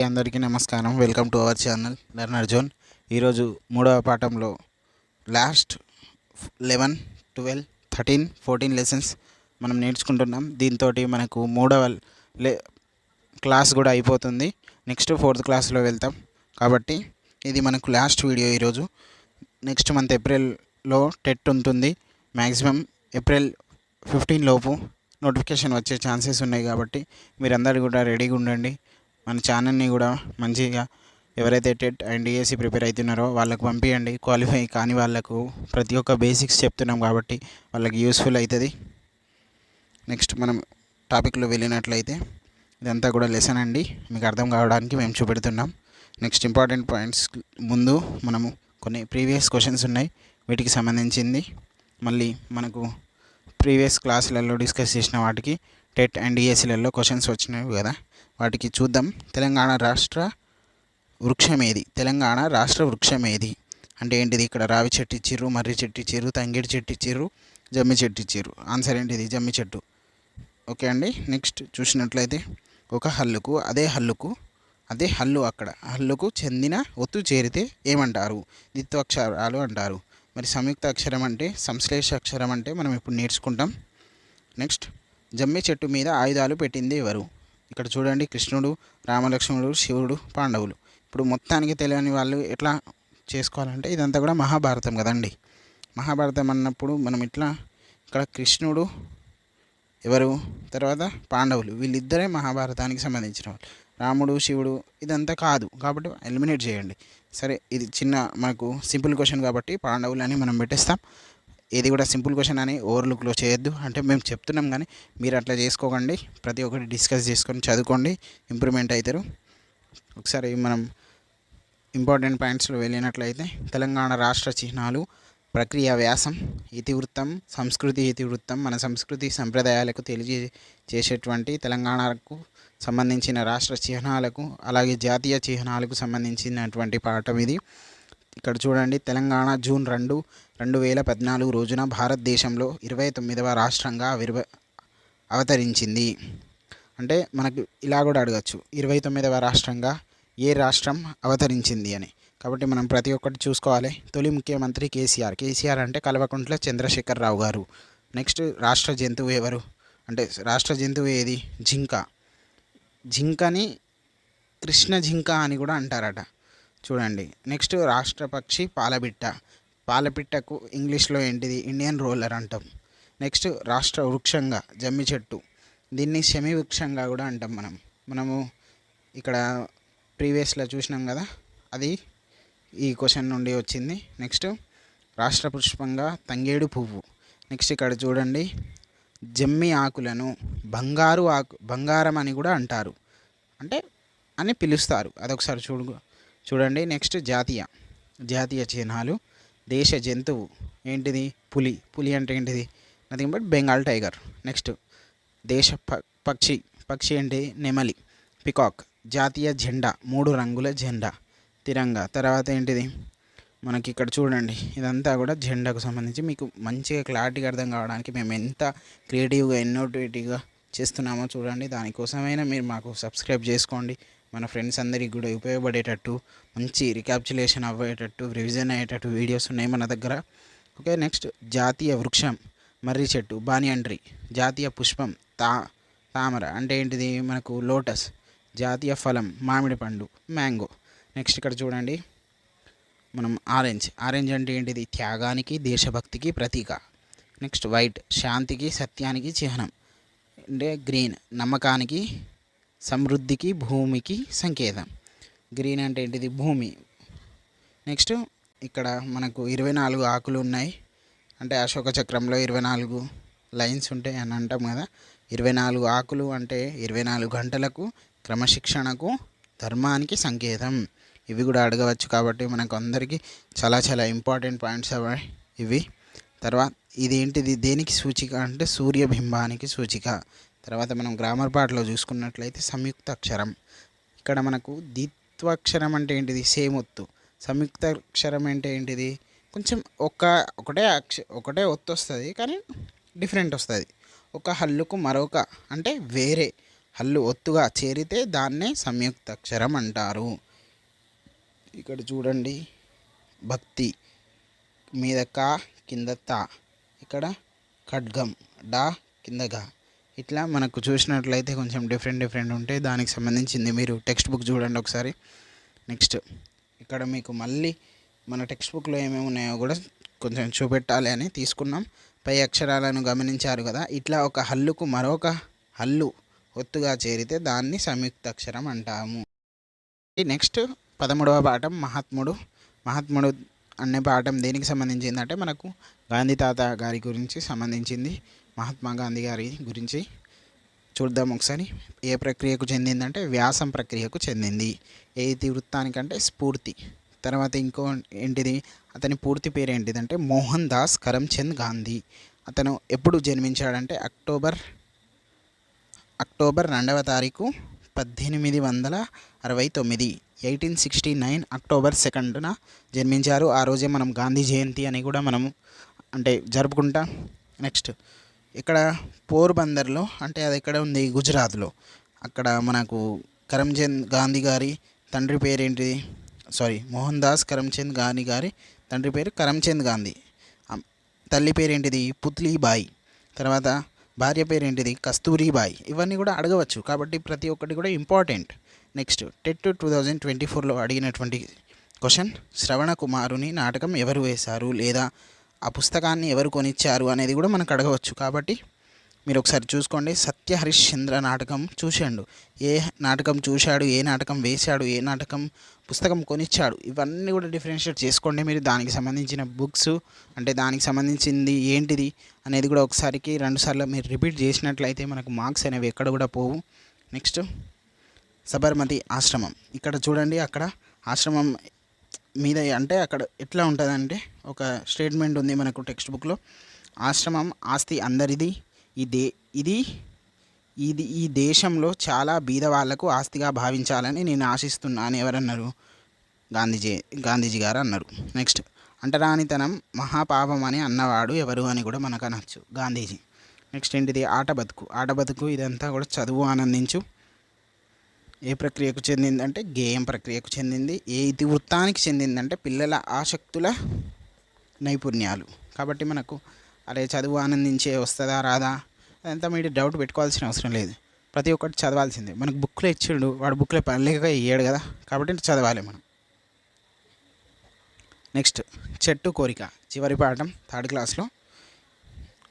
అందరికీ నమస్కారం. Welcome to our channel learner zone. ఈరోజు మూడవ పాఠంలో లాస్ట్ 11, 12, 13, 14 లెసన్స్ మనం నేర్చుకుంటున్నాం. దీంతో మనకు మూడవ క్లాస్ కూడా అయిపోతుంది. నెక్స్ట్ 4th క్లాస్లో వెళ్తాం. కాబట్టి ఇది మనకు లాస్ట్ వీడియో. ఈరోజు నెక్స్ట్ మంత్ ఏప్రిల్లో టెట్ ఉంటుంది. మ్యాక్సిమం ఏప్రిల్ 15 లోపు నోటిఫికేషన్ వచ్చే ఛాన్సెస్ ఉన్నాయి. కాబట్టి మీరందరూ కూడా రెడీగా ఉండండి. మన ఛానల్ని కూడా మంచిగా ఎవరైతే టెట్ అండ్ డిఎస్సి ప్రిపేర్ అవుతున్నారో వాళ్ళకు పంపించండి. క్వాలిఫై కాని వాళ్ళకు ప్రతి ఒక్క బేసిక్స్ చెప్తున్నాం కాబట్టి వాళ్ళకి యూస్ఫుల్ అవుతుంది. నెక్స్ట్ మనం టాపిక్లో వెళ్ళినట్లయితే ఇదంతా కూడా లెసన్ అండి, మీకు అర్థం కావడానికి మేము చూపెడుతున్నాం. నెక్స్ట్ ఇంపార్టెంట్ పాయింట్స్ ముందు మనము కొన్ని ప్రీవియస్ క్వశ్చన్స్ ఉన్నాయి, వీటికి సంబంధించింది. మళ్ళీ మనకు ప్రీవియస్ క్లాసులలో డిస్కస్ చేసిన వాటికి టెట్ అండ్ డిఎస్సిలలో క్వశ్చన్స్ వచ్చినాయి కదా, వాటికి చూద్దాం. తెలంగాణ రాష్ట్ర వృక్షం ఏది? తెలంగాణ రాష్ట్ర వృక్షం ఏది అంటే ఏంటిది? ఇక్కడ రావి చెట్టు ఇచ్చిర్రు, మర్రి చెట్టు ఇచ్చిర్రు, తంగేడి చెట్టు ఇచ్చిర్రు, జమ్మి చెట్టు ఇచ్చిర్రు. ఆన్సర్ ఏంటిది? జమ్మి చెట్టు. ఓకే అండి. నెక్స్ట్ చూసినట్లయితే ఒక హల్లుకు అదే హల్లు అక్కడ హల్లుకు చెందిన ఒత్తు చేరితే ఏమంటారు? ద్విత్వాక్షరాలు అంటారు. మరి సంయుక్త అక్షరం అంటే, సంశ్లేష అక్షరం అంటే మనం ఇప్పుడు నేర్చుకుంటాం. నెక్స్ట్ జమ్మి చెట్టు మీద ఆయుధాలు పెట్టింది ఎవరు? ఇక్కడ చూడండి, కృష్ణుడు, రామలక్ష్మణుడు, శివుడు, పాండవులు. ఇప్పుడు మొత్తానికి తెలియని వాళ్ళు ఎట్లా చేసుకోవాలంటే, ఇదంతా కూడా మహాభారతం కదండి. మహాభారతం అన్నప్పుడు మనం ఇట్లా ఇక్కడ కృష్ణుడు ఎవరు, తర్వాత పాండవులు, వీళ్ళిద్దరే మహాభారతానికి సంబంధించిన వాళ్ళు. రాముడు, శివుడు ఇదంతా కాదు, కాబట్టి ఎలిమినేట్ చేయండి. సరే, ఇది చిన్న మనకు సింపుల్ క్వశ్చన్ కాబట్టి పాండవులు అని మనం పెట్టేస్తాం. ఇది కూడా సింపుల్ క్వశ్చన్ అని ఓవర్లుక్లో చేయొద్దు. అంటే మేము చెప్తున్నాం కానీ మీరు అట్లా చేసుకోకండి. ప్రతి ఒక్కటి డిస్కస్ చేసుకొని చదువుకోండి, ఇంప్రూవ్మెంట్ అవుతారు. ఒకసారి మనం ఇంపార్టెంట్ పాయింట్స్లో వెళ్ళినట్లయితే తెలంగాణ రాష్ట్ర చిహ్నాలు, ప్రక్రియ వ్యాసం, ఇతివృత్తం, సంస్కృతి ఇతివృత్తం, మన సంస్కృతి సంప్రదాయాలకు తెలియజేసేటువంటి తెలంగాణకు సంబంధించిన రాష్ట్ర చిహ్నాలకు అలాగే జాతీయ చిహ్నాలకు సంబంధించినటువంటి పాఠం ఇది. ఇక్కడ చూడండి, తెలంగాణ జూన్ 2, 2014 రోజున భారతదేశంలో 29వ రాష్ట్రంగా అవతరించింది. అంటే మనకు ఇలా కూడా అడగచ్చు, 29వ రాష్ట్రంగా ఏ రాష్ట్రం అవతరించింది అని. కాబట్టి మనం ప్రతి ఒక్కటి చూసుకోవాలి. తొలి ముఖ్యమంత్రి కేసీఆర్ అంటే కల్వకుంట్ల చంద్రశేఖరరావు గారు. నెక్స్ట్ రాష్ట్ర జంతువు ఎవరు అంటే, రాష్ట్ర జంతువు ఏది? జింకని కృష్ణ జింక అని కూడా అంటారట. చూడండి. నెక్స్ట్ రాష్ట్ర పక్షి పాలపిట్టకు ఇంగ్లీష్లో ఏంటిది? ఇండియన్ రోలర్ అంటాం. నెక్స్ట్ రాష్ట్ర వృక్షంగా జమ్మి చెట్టు, దీన్ని శమి వృక్షంగా కూడా అంటాం. మనము ఇక్కడ ప్రీవియస్లో చూసినాం కదా, అది ఈ క్వశ్చన్ నుండి వచ్చింది. నెక్స్ట్ రాష్ట్ర పుష్పంగా తంగేడు పువ్వు. నెక్స్ట్ ఇక్కడ చూడండి, జమ్మి ఆకులను బంగారం అని కూడా అంటారు, అంటే అని పిలుస్తారు. అదొకసారి చూడండి. నెక్స్ట్ జాతీయ చిహ్నాలు, దేశ జంతువు ఏంటిది? పులి అంటే ఏంటిది? Nothing but Bengal tiger. Next దేశ పక్షి ఏంటి? నెమలి, పికాక్. జాతీయ జెండా, 3 రంగుల జెండా, తిరంగా. తర్వాత ఏంటిది? మనకి ఇక్కడ చూడండి, ఇదంతా కూడా జెండాకు సంబంధించి మీకు మంచిగా క్లారిటీగా అర్థం కావడానికి మేము ఎంత క్రియేటివ్గా ఇన్నోవేటివ్గా చేస్తున్నామో చూడండి. దానికోసమైనా మీరు మాకు సబ్స్క్రైబ్ చేసుకోండి. మన ఫ్రెండ్స్ అందరికీ కూడా ఉపయోగపడేటట్టు, మంచి రికాప్చులేషన్ అవ్వేటట్టు, రివిజన్ అయ్యేటట్టు వీడియోస్ ఉన్నాయి మన దగ్గర. ఓకే. నెక్స్ట్ జాతీయ వృక్షం మర్రి చెట్టు, బానియన్ ట్రీ. జాతీయ పుష్పం తామర అంటే ఏంటిది? మనకు లోటస్. జాతీయ ఫలం మామిడి పండు, మ్యాంగో. నెక్స్ట్ ఇక్కడ చూడండి, మనం ఆరెంజ్ అంటే ఏంటిది? త్యాగానికి, దేశభక్తికి ప్రతీక. నెక్స్ట్ వైట్, శాంతికి, సత్యానికి చిహ్నం. అంటే గ్రీన్, నమ్మకానికి, సమృద్ధికి, భూమికి సంకేతం. గ్రీన్ అంటే ఏంటిది? భూమి. నెక్స్ట్ ఇక్కడ మనకు 24 ఆకులు ఉన్నాయి. అంటే అశోక చక్రంలో 24 లైన్స్ ఉంటాయి అని అంటాం కదా. 24 ఆకులు అంటే 24 గంటలకు, క్రమశిక్షణకు, ధర్మానికి సంకేతం. ఇవి కూడా అడగవచ్చు. కాబట్టి మనకు అందరికీ చాలా చాలా ఇంపార్టెంట్ పాయింట్స్ అవి ఇవి. తర్వాత ఇదేంటిది? దేనికి సూచిక అంటే సూర్యబింబానికి సూచిక. తర్వాత మనం గ్రామర్ పార్ట్లో చూసుకున్నట్లయితే సంయుక్త అక్షరం. ఇక్కడ మనకు ద్విత్వాక్షరం అంటే ఏంటిది? సేమ్ ఒత్తు. సంయుక్త అక్షరం అంటే ఏంటిది? కొంచెం ఒకటే ఒత్తు వస్తుంది కానీ డిఫరెంట్ వస్తుంది. ఒక హల్లుకు మరొక అంటే వేరే హల్లు ఒత్తుగా చేరితే దాన్నే సంయుక్తాక్షరం అంటారు. ఇక్కడ చూడండి, భక్తి మీద కా కింద తా, ఇక్కడ ఖడ్గం డా కింద గా. ఇట్లా మనకు చూసినట్లయితే కొంచెం డిఫరెంట్ ఉంటాయి. దానికి సంబంధించింది మీరు టెక్స్ట్ బుక్ చూడండి ఒకసారి. నెక్స్ట్ ఇక్కడ మీకు మళ్ళీ మన టెక్స్ట్ బుక్లో ఏమేమి ఉన్నాయో కూడా కొంచెం చూపెట్టాలి అని తీసుకున్నాం. పై అక్షరాలను గమనించారు కదా, ఇట్లా ఒక హల్లుకు మరొక హల్లు ఒత్తుగా చేరితే దాన్ని సంయుక్తాక్షరం అంటాము. నెక్స్ట్ 13వ పాఠం మహాత్ముడు. మహాత్ముడు అనే పాఠం దేనికి సంబంధించిందంటే మనకు గాంధీ తాత గారి గురించి సంబంధించింది. మహాత్మా గాంధీ గారి గురించి చూద్దాం ఒకసారి. ఏ ప్రక్రియకు చెందిందంటే వ్యాసం ప్రక్రియకు చెందింది. ఏ ఇతివృత్తానికంటే స్ఫూర్తి. తర్వాత ఇంకో ఏంటిది, అతని పూర్తి పేరు ఏంటిదంటే మోహన్ దాస్ కరమ్చంద్ గాంధీ. అతను ఎప్పుడు జన్మించాడంటే అక్టోబర్ 2వ తారీఖు 1869 1869 అక్టోబర్ 2న జన్మించారు. ఆ రోజే మనం గాంధీ జయంతి అని కూడా మనము అంటే జరుపుకుంటాం. నెక్స్ట్ ఇక్కడ పోర్బందర్లో, అంటే అది ఎక్కడ ఉంది, గుజరాత్లో. అక్కడ మనకు కరమ్చంద్ గాంధీ గారి తండ్రి పేరేంటిది, మోహన్ దాస్ కరమ్చంద్ గాంధీ గారి తండ్రి పేరు కరమ్చంద్ గాంధీ. తల్లి పేరేంటిది, పుత్లీబాయి. తర్వాత భార్య పేరేంటిది, కస్తూరిబాయి. ఇవన్నీ కూడా అడగవచ్చు కాబట్టి ప్రతి ఒక్కటి కూడా ఇంపార్టెంట్. నెక్స్ట్ టెట్ 2024లో అడిగినటువంటి క్వశ్చన్, శ్రవణ కుమారుని నాటకం ఎవరు వేశారు లేదా ఆ పుస్తకాన్ని ఎవరు కొనిచ్చారు అనేది కూడా మనకు అడగవచ్చు. కాబట్టి మీరు ఒకసారి చూసుకోండి. సత్య హరిశ్చంద్ర నాటకం చూశాడు, ఏ నాటకం చూశాడు, ఏ నాటకం వేశాడు, ఏ నాటకం పుస్తకం కొనిచ్చాడు, ఇవన్నీ కూడా డిఫరెన్షియేట్ చేసుకోండి మీరు. దానికి సంబంధించిన బుక్స్ అంటే దానికి సంబంధించింది ఏంటిది అనేది కూడా ఒకసారికి 2 సార్లు మీరు రిపీట్ చేసినట్లయితే మనకు మార్క్స్ అనేవి ఎక్కడ కూడా పోవు. నెక్స్ట్ సబర్మతి ఆశ్రమం. ఇక్కడ చూడండి, అక్కడ ఆశ్రమం మీద అంటే అక్కడ ఎట్లా ఉంటుందంటే ఒక స్టేట్మెంట్ ఉంది మనకు టెక్స్ట్ బుక్లో, ఆశ్రమం ఆస్తి అందరిది, ఇది ఈ దేశంలో చాలా బీద వాళ్లకు ఆస్తిగా భావించాలని నేను ఆశిస్తున్నాను. ఎవరన్నారు, గాంధీజీ గారు అన్నారు. నెక్స్ట్ అంటరానితనం మహాపాపం అని అన్నవాడు ఎవరు అని కూడా మనకు అనొచ్చు, గాంధీజీ. నెక్స్ట్ ఏంటిది, ఆటబతుకు. ఇదంతా కూడా చదువు ఆనందించు. ఏ ప్రక్రియకు చెందిందంటే గేయం ప్రక్రియకు చెందింది. ఏ ఇతివృత్తానికి చెందిందంటే పిల్లల ఆసక్తుల నైపుణ్యాలు. కాబట్టి మనకు అరే చదువు ఆనందించే వస్తుందా రాదా అదంతా మీరు డౌట్ పెట్టుకోవాల్సిన అవసరం లేదు. ప్రతి ఒక్కటి చదవాల్సిందే. మనకు బుక్లో ఇచ్చిండు, వాడు బుక్లో పనిలేక ఇయ్యాడు కదా, కాబట్టి చదవాలి మనం. నెక్స్ట్ చెట్టు కోరిక, చివరి పాఠం 3rd క్లాస్లో.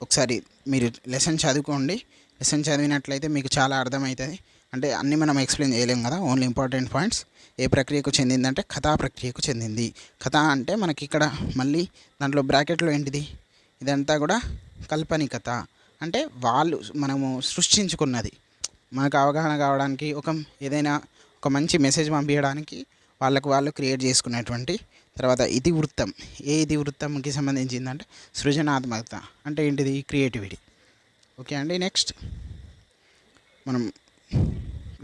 ఒకసారి మీరు లెసన్ చదువుకోండి. లెసన్ చదివినట్లయితే మీకు చాలా అర్థమవుతుంది. అంటే అన్నీ మనం ఎక్స్ప్లెయిన్ చేయలేం కదా, ఓన్లీ ఇంపార్టెంట్ పాయింట్స్. ఏ ప్రక్రియకు చెందిందంటే కథా ప్రక్రియకు చెందింది. కథ అంటే మనకి ఇక్కడ మళ్ళీ దాంట్లో బ్రాకెట్లో ఏంటిది, ఇదంతా కూడా కల్పనికత. అంటే మనము సృష్టించుకున్నది, మనకు అవగాహన కావడానికి, ఏదైనా ఒక మంచి మెసేజ్ పంపించడానికి వాళ్ళు క్రియేట్ చేసుకునేటువంటి. తర్వాత ఇతివృత్తం. ఏ ఇతివృత్తంకి సంబంధించిందంటే సృజనాత్మకత, అంటే ఏంటిది, క్రియేటివిటీ. ఓకే అండి. నెక్స్ట్ మనం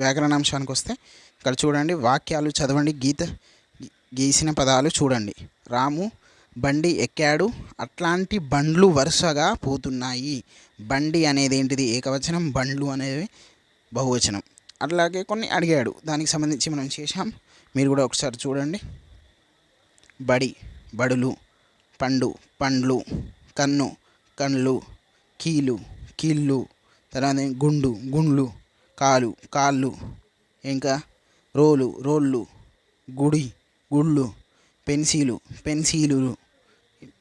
వ్యాకరణాంశానికి వస్తే ఇక్కడ చూడండి, వాక్యాలు చదవండి, గీసిన పదాలు చూడండి. రాము బండి ఎక్కాడు, అట్లాంటి బండ్లు వరుసగా పోతున్నాయి. బండి అనేది ఏంటిది, ఏకవచనం, బండ్లు అనేవి బహువచనం. అట్లాగే కొన్ని అడిగాడు, దానికి సంబంధించి మనం చేశాం, మీరు కూడా ఒకసారి చూడండి. బడులు, పండు పండ్లు, కన్ను కండ్లు, కీళ్ళు, తర్వాత గుండ్లు, కాళ్ళు, ఇంకా రోళ్ళు, గుళ్ళు, పెన్సిలు.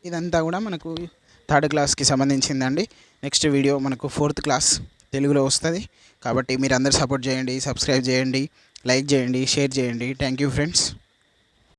ఇదంతా కూడా మనకు 3rd క్లాస్కి సంబంధించిందండి. నెక్స్ట్ వీడియో మనకు 4th క్లాస్ తెలుగులో వస్తుంది. కాబట్టి మీరు అందరు సపోర్ట్ చేయండి, సబ్స్క్రైబ్ చేయండి, లైక్ చేయండి, షేర్ చేయండి. Thank you friends.